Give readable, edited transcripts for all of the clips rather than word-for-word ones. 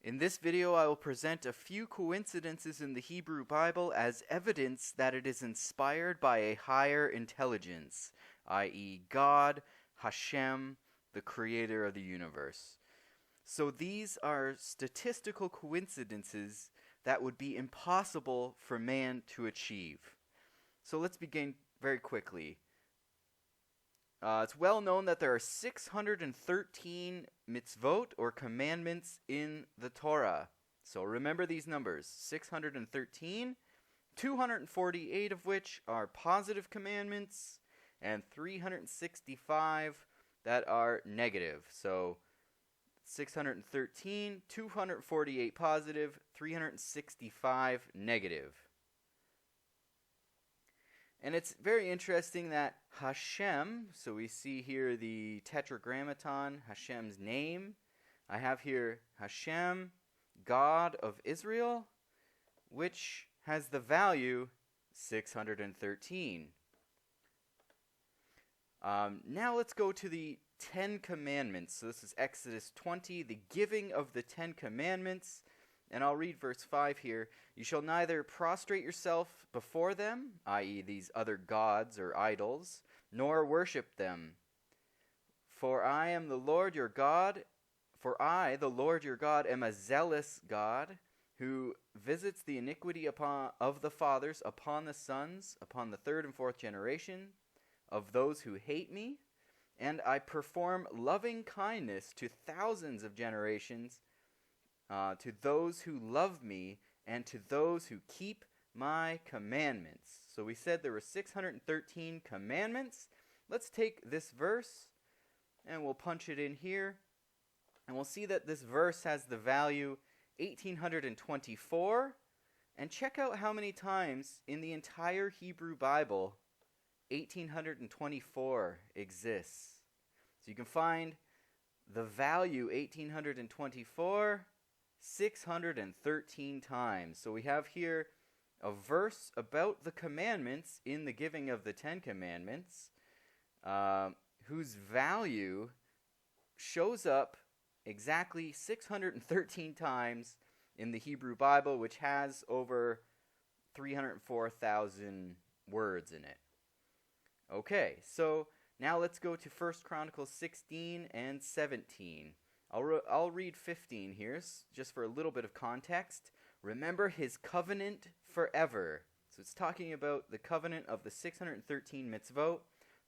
In this video, I will present a few coincidences in the Hebrew Bible as evidence that it is inspired by a higher intelligence, i.e. God, Hashem, the creator of the universe. So these are statistical coincidences that would be impossible for man to achieve. So let's begin very quickly. It's well known that there are 613 mitzvot, or commandments, in the Torah. So remember these numbers, 613, 248 of which are positive commandments, and 365 that are negative. So 613, 248 positive, 365 negative. And it's very interesting that Hashem, so we see here the tetragrammaton, Hashem's name. I have here Hashem, God of Israel, which has the value 613. Now let's go to the 10 Commandments. So this is Exodus 20, the giving of the 10 Commandments. And I'll read verse 5 here. You shall neither prostrate yourself before them, i.e. these other gods or idols, nor worship them. For I am the Lord your God, the Lord your God, am a zealous God, who visits the iniquity of the fathers upon the sons, upon the third and fourth generation of those who hate me. And I perform loving kindness to thousands of generations, to those who love me, and to those who keep my commandments. So we said there were 613 commandments. Let's take this verse, and we'll punch it in here. And we'll see that this verse has the value 1824. And check out how many times in the entire Hebrew Bible 1824 exists. So you can find the value 1824 613 times. So we have here a verse about the commandments in the giving of the 10 Commandments, whose value shows up exactly 613 times in the Hebrew Bible, which has over 304,000 words in it. Okay, so now let's go to 1 Chronicles 16 and 17. I'll read 15 here, just for a little bit of context. Remember his covenant forever. So it's talking about the covenant of the 613 mitzvot,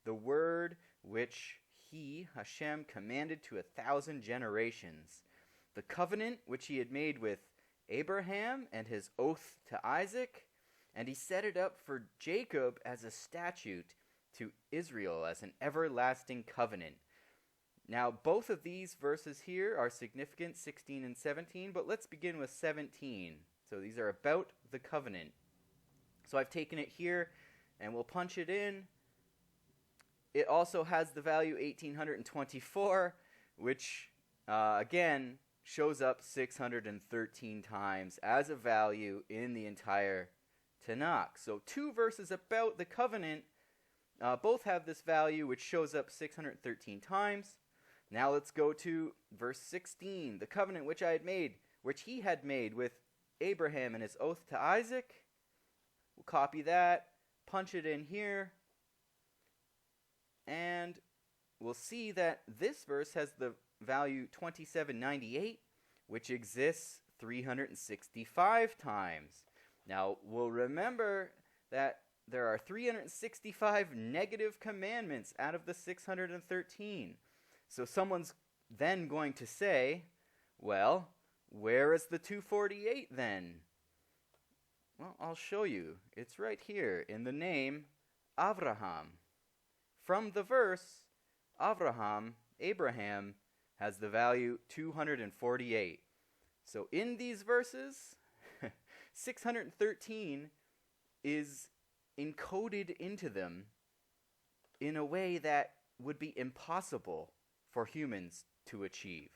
the word which he, Hashem, commanded to 1,000 generations. The covenant which he had made with Abraham and his oath to Isaac, and he set it up for Jacob as a statute, to Israel as an everlasting covenant. Now, both of these verses here are significant, 16 and 17, but let's begin with 17. So these are about the covenant. So I've taken it here, and we'll punch it in. It also has the value 1824, which, again, shows up 613 times as a value in the entire Tanakh. So two verses about the covenant both have this value, which shows up 613 times. Now let's go to verse 16. The covenant which he had made with Abraham and his oath to Isaac. We'll copy that, punch it in here, and we'll see that this verse has the value 2798, which exists 365 times. Now we'll remember that there are 365 negative commandments out of the 613. So someone's then going to say, well, where is the 248 then? Well, I'll show you. It's right here in the name Avraham. From the verse, Abraham has the value 248. So in these verses, 613 is encoded into them in a way that would be impossible for humans to achieve.